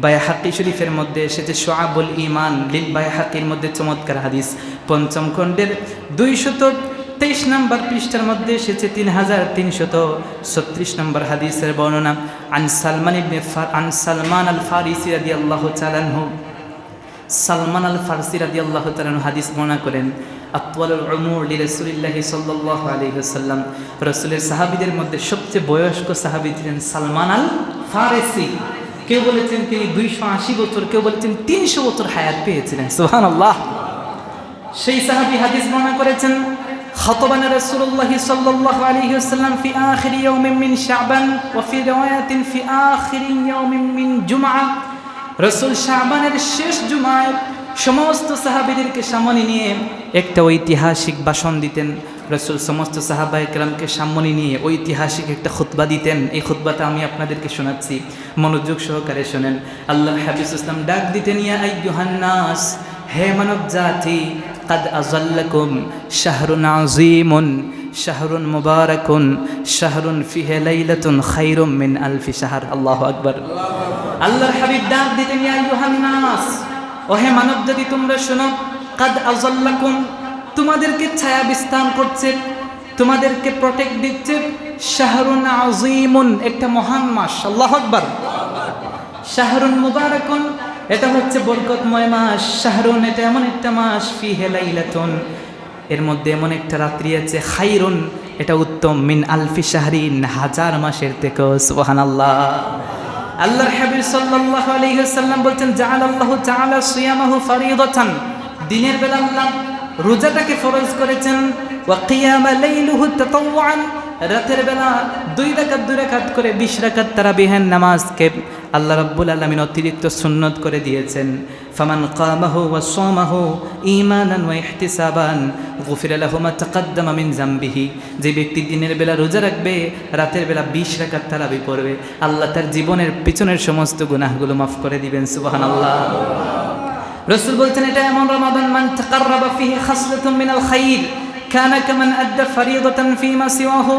বাইহাকি শরীফের মধ্যে এসেছে শুআবুল ঈমান লিল বাইহাকির মধ্যে চমৎকার হাদিস, পঞ্চম খণ্ডের 223 নম্বর পৃষ্ঠার মধ্যে এসেছে 3336 নম্বর হাদিসের বর্ণনা। আন সালমান আল ফারিসি রাদিয়াল্লাহু তাআলা আনহু, সালমান আল ফারসি রাদিয়াল্লাহু তাআলা আনহু হাদিস বর্ণনা করেন, আতওয়ালুল উমুর লিরাসূলিল্লাহি সাল্লাল্লাহু আলাইহি ওয়াসাল্লাম, রাসূলের সাহাবীদের মধ্যে সবচেয়ে বয়স্ক সাহাবী ছিলেন সালমান আল ফারসি। কেউ বলেছেন তিনি 280 বছর, কেউ বলেছেন 300 বছর হায়াত পেয়েছিলেন। সুবহানাল্লাহ। সেই সাহাবী হাদিস বর্ণনা করেছেন, খাতাবানা রাসূলুল্লাহি সাল্লাল্লাহু আলাইহি ওয়াসাল্লাম ফি আখিরি ইয়াউমিন মিন শাবান ওয়া ফি রিওয়ায়াতিন ফি আখিরি ইয়াউমিন মিন জুমআ। রাসূল শাবানের শেষ জুমায় সমস্ত সাহাবীদেরকে সামনে নিয়ে একটা ঐতিহাসিক ভাষণ দিতেন। রাসূল সমস্ত সাহাবায়ে কেরামকে সামনে নিয়ে ঐতিহাসিক একটা খুতবা দিতেন। এই খুতবাটা আমি আপনাদেরকে শোনাচ্ছি, মনোযোগ সহকারে শোনেন। আল্লাহর হাবিব ইসলাম ডাক দিতেন, ইয়া আইয়ুহান নাস, হে মানব জাতি, কাদ আযাল্লাকুম শাহরুন আযীমুন শাহরুন মুবারাকুন শাহরুন ফিহি লাইলাতুন খায়রুম মিন আলফি শাহর। আল্লাহু আকবার। আল্লাহর হাবিব ডাক দিতেন, ইয়া আইয়ুহান নাস, ও হে মানব জাতি তোমরা শোনো, কাদ আযাল্লাকুম, তোমাদেরকে ছায়া বিস্তার করছে, তোমাদেরকে প্রটেক্ট দিচ্ছে, শাহরুন আযীমুন, একটা মহান মাস। আল্লাহু আকবার। শাহরুন মুবারাকুন, এটা হচ্ছে বরকতময় মাস। শাহরুন, এটা এমন একটা মাস, ফিহি লাইলাতুন, এর মধ্যে এমন একটা রাত্রি আছে, খায়রুন, এটা উত্তম, মিন আলফি শাহরিন, হাজার মাসের থেকেও। সুবহানাল্লাহ। আল্লাহর হাবিব সাল্লাল্লাহু আলাইহি ওয়াসাল্লাম বলছেন, জাআলাল্লাহু তাআলা সিয়ামাহু ফরিদাতান, দিনের বেলা আল্লাহ রোজাটাকে ফরজ করেছেন, ওয়া কিয়ামা লাইলুহু তাতাওয়ান, রাতের বেলা 2 রাকাত করে 20 রাকাত তারাবিহের নামাজকে আল্লাহ রাব্বুল আলামিন অতিরিক্ত সুন্নত করে দিয়েছেন। ফামান কামাহু ওয়া সামাহু ঈমানান ওয়া ইহতিসাবান গুফিরা লাহু মা তাকাদ্দামা মিন যামবিহি, যে ব্যক্তি দিনের বেলা রোজা রাখবে, রাতের বেলা 20 রাকাত তারাবি পড়বে, আল্লাহ তার জীবনের পিছনের সমস্ত গুনাহগুলো মাফ করে দিবেন। সুবহানাল্লাহ। রাসূল বলছেন, এটা এমন রমাদান, মান তাকাররাবা ফিহি খাসলাতুন মিনাল খায়র কানা কামান আদ্দা ফরিদাতান ফিমা সিওয়াহু,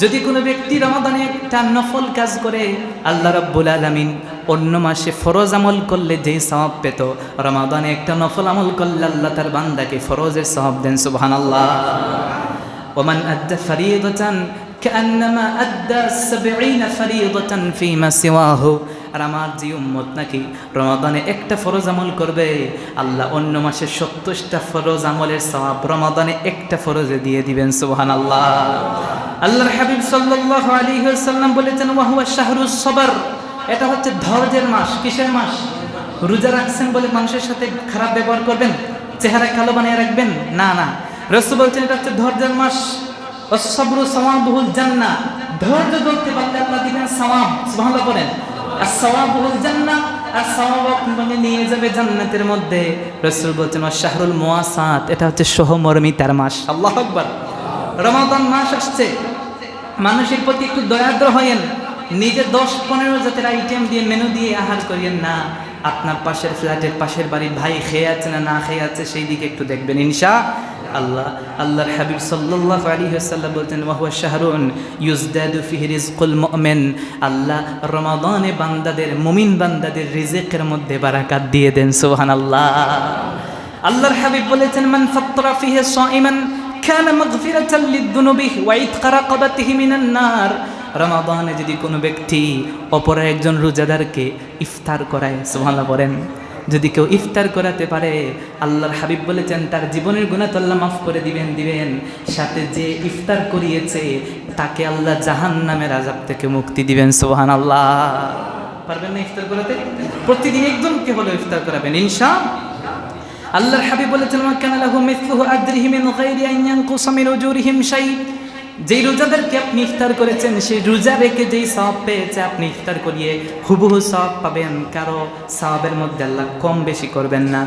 যদি কোনো ব্যক্তি রমাদানে একটা নফল কাজ করে, আল্লাহ রাব্বুল আলামিন অন্য মাসে ফরজ আমল করলে যেই সওয়াব পেত, রমাদানে একটা নফল আমল করলে আল্লাহ তার বান্দাকে ফরজের সওয়াব দেন। সুবহানাল্লাহ। ওমান আদ্দা ফরিদাতান কান্নামা আদ্দা 70 ফরিদাতান ফিমা সিওয়াহু, আর আমার যে উম্মত নাকি রমাদানে একটা ফরজ আমল করবে, আল্লাহ অন্য মাসে 70টা ফরজ আমলের সওয়াব রমাদানে একটা ফরজে দিয়ে দিবেন। সুবহানাল্লাহ। আল্লাহর হাবিব সাল্লাল্লাহু আলাইহি ওয়াসাল্লাম বলেছেন, ওয়া হুয়া শাহরুস সবর, এটা হচ্ছে ধৈর্যের মাস। কিসের মাস? রোজা রাখছেন বলে মানুষের সাথে খারাপ ব্যবহার করবেন, চেহারা কালো বানিয়ে রাখবেন, না না। রাসূল বলছেন এটা হচ্ছে ধৈর্যের মাস। ওয়াস সাবরু সাওয়াবুল জান্নাহ, ধৈর্য ধরতে পারলে আল্লাহ দিবেন সওয়াব। সুবহানাল্লাহ বলেন। as-sawabuল জান্নাহ, আর সওয়াব আপনাকে নিয়ে যাবে জান্নাতের মধ্যে। রাসূল বলছেন, ওয়া শাহরুল মুওয়াসাত, এটা হচ্ছে সহমর্মিতার মাস। আল্লাহু আকবার। রমাদান মাস আসছে, মানুষের প্রতি একটু দয়াদ্র হয়েন। নিজে 10-15 জাতের আইটেম দিয়ে মেনু দিয়ে আহার করিয়েন না। আপনার পাশের ফ্ল্যাটের পাশের বাড়ির ভাই খেয়ে আছে না খেয়ে আছে সেই দিকে একটু দেখবেন ইনশাআল্লাহ। আল্লাহর হাবিব সাল্লাল্লাহু আলাইহি ওয়াসাল্লাম বলতেন, ওয়া হুয়া শাহরুন ইউজদাদু ফিহি রিজকুল মুমিন, আল্লাহ রমাদানে বান্দাদের, মুমিন বান্দাদের রিজিকের মধ্যে বারাকাত দিয়ে দেন। সুবহানাল্লাহ। আল্লাহর হাবিব বলেছেন, মান ফাত্তারা ফিহি সাইমান কানা মাগফিরাতাল লিযুনুবিহি ওয়া ইতকা রাকাবাতিহি মিনান নার, রমাদানে যদি কোনো ব্যক্তি অপর একজন রোজাদারকে ইফতার করায়, সুবহানাল্লাহ বলেন, যদি কেউ ইফতার করাতে পারে, আল্লাহর হাবিব বলেছেন তার জীবনের গুনাহ তো আল্লাহ মাফ করে দিবেন, সাথে যে ইফতার করিয়েছে তাকে আল্লাহ জাহান্নামের আযাব থেকে মুক্তি দিবেন। সুবহানাল্লাহ। পারবেন না ইফতার করাতে? প্রতিদিন একজনকে হলো ইফতার করাবেন ইনশাআল্লাহ। আল্লাহর হাবিব বলেছেন, ওয়া কানা লাহু মিসলুহু আজরিহি মিন গায়রি আন ইয়ানকুসা মিন উজুরিহিম শাই, যেই রোজাদারকে আপনি ইফতার করেছেন সেই রোজা রেখে যেই সওয়াব পেয়েছে আপনি ইফতার করিয়ে হুবহু সওয়াব পাবেন, কারো সওয়াবের মধ্যে আল্লাহ কম বেশি করবেন না।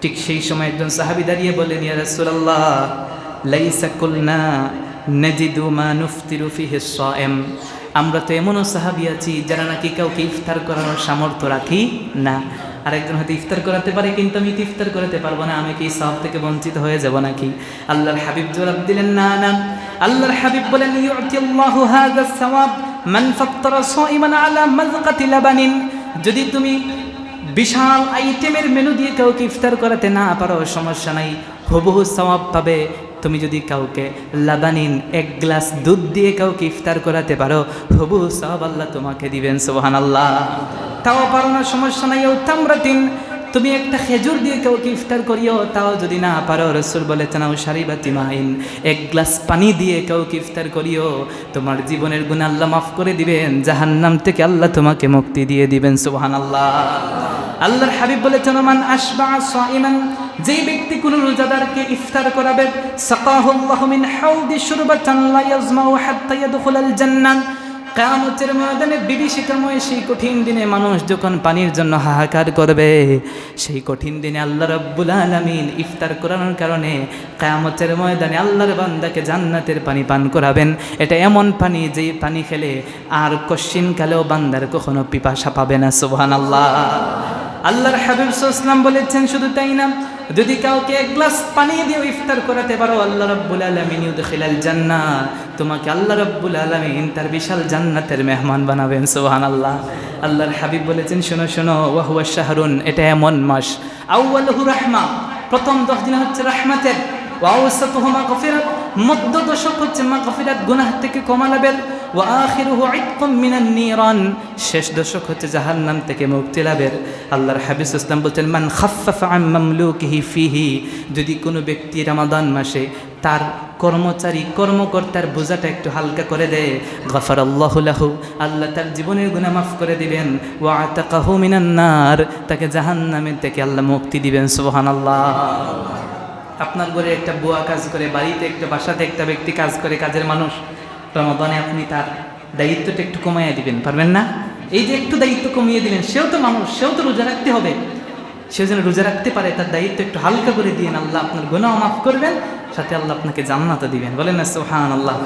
ঠিক সেই সময় একজন সাহাবী দাঁড়িয়ে বলেন, ইয়া রাসূলুল্লাহ, লাইসা কুলনা নাজিদু মা নুফতিরু ফিহি সাইম, আমরা তো এমনও সাহাবী আছি যারা নাকি কাউকে ইফতার করানোর সামর্থ্য রাখি না। আরেকজন হয়তো ইফতার করাতে পারে, কিন্তু আমি তো ইফতার করাতে পারবো না, আমি কি সওয়াব থেকে বঞ্চিত হয়ে যাব নাকি? আল্লাহর হাবিব জবাব দিলেন, না না। আল্লাহর হাবিব বলেন, ইউতি আল্লাহু হাযা সাওয়াব মান ফাত্তারা সাইমান আলা মাযকাতি লাবানিন যদি তুমি বিশাল আইটেমের মেনু দিয়ে কাউকে ইফতার করাতে না পারো, সমস্যা নাই, হুবহু সওয়াব পাবে। তুমি যদি কাউকে লাবানিন এক গ্লাস দুধ দিয়ে কাউকে ইফতার করাতে পারো, হুবহু সওয়াব আল্লাহ তোমাকে দিবেন, সুবহানাল্লাহ। তাও পারো না, সমস্যা নাই, ও তামরাতিন, তুমি একটা খেজুর দিয়ে কাউকে ইফতার করিও, তাও যদি না পারো, রাসূল বলেছেন আও শারিবাতি মাইন, এক গ্লাস পানি দিয়ে কাউকে ইফতার করিও, তোমার জীবনের গুনাহ আল্লাহ মাফ করে দিবেন, জাহান্নাম থেকে আল্লাহ তোমাকে মুক্তি দিয়ে দিবেন, সুবহানাল্লাহ। আল্লাহর হাবিব বলেছেন মান আশবা সাইমান, যেই ব্যক্তি কোনো রোজাদারকে ইফতার করাবে, সাকাহুল্লাহু মিন হাউদি শুরবাতান লা ইয়াজমাউ হাত্তা ইয়াদখুলাল জান্নাহ, কিয়ামতের ময়দানে বিভীষিকাময় সেই কঠিন দিনে মানুষ যখন পানির জন্য হাহাকার করবে, সেই কঠিন দিনে আল্লাহ রাব্বুল আলামিন ইফতার করানোর কারণে কিয়ামতের ময়দানে আল্লাহর বান্দাকে জান্নাতের পানি পান করাবেন। এটা এমন পানি যেই পানি খেলে আর কশ্চিনকালেও বান্দার কখনো পিপাসা পাবে না, সুবহানাল্লাহ। আল্লাহর হাবিব সাল্লাল্লাহু আলাইহি ওয়াসাল্লাম বলেছেন শুধু তাই না, যদি কাউকে এক গ্লাস পানি দিয়ে ইফতার করাতে পারো, আল্লাহ রাব্বুল আলামিন ইউদখিলাল জান্নাহ, তোমাকে আল্লাহ রাব্বুল আলামিন তার বিশাল জান্নাতের মেহমান বানাবেন, সুবহানাল্লাহ। আল্লাহর হাবিব বলেছেন শোনো শোনো, ওয়া হুয়া শাহরুন, এটা এমন মাস, আউয়ালুহু রাহমা, প্রথম 10 দিন হচ্ছে রাহমাতের, ওয়া আওসাতুহু মাগফিরাত, মধ্য দশক হচ্ছে মাগফিরাত, গুনাহ থেকে ক্ষমা লাভের, ওয়া আখিরুহু ইতকুম মিনান নিরান, শেষ দশক হচ্ছে জাহান্নাম থেকে মুক্তি লাভের। আল্লাহর হাবিব সাল্লাল্লাহু আলাইহি ওয়াসাল্লাম বলছেন মান খাফফাফা আন মামলুকিহি ফিহি, যদি কোনো ব্যক্তি রমাদান মাসে তার কর্মকর্তার বোঝাটা একটু হালকা করে দেয়, গফারাল্লাহু লাহু, আল্লাহ তার জীবনের গুনাহ মাফ করে দিবেন, ওয়া আতাকাহু মিনান নার, তাকে জাহান্নামের থেকে আল্লাহ মুক্তি দিবেন, সুবহানাল্লাহ। আপনার ঘরে একটা বুয়া কাজ করে, বাড়িতে একটা, বাসাতে একটা ব্যক্তি কাজ করে, কাজের মানুষ, রমাদানে আপনি তার দায়িত্বটা একটু কমাইয়া দিবেন, পারবেন না? এই যে একটু দায়িত্ব কমিয়ে দিলেন, সেও তো মানুষ, সেও তো রোজা রাখতে হবে, সেও যেন রোজা রাখতে পারে, তার দায়িত্ব একটু হালকা করে দিন, আল্লাহ আপনার গুনাহ মাফ করবেন, সাথে আল্লাহ আপনাকে জান্নাতও দিবেন, বলেন না সুবহানাল্লাহ।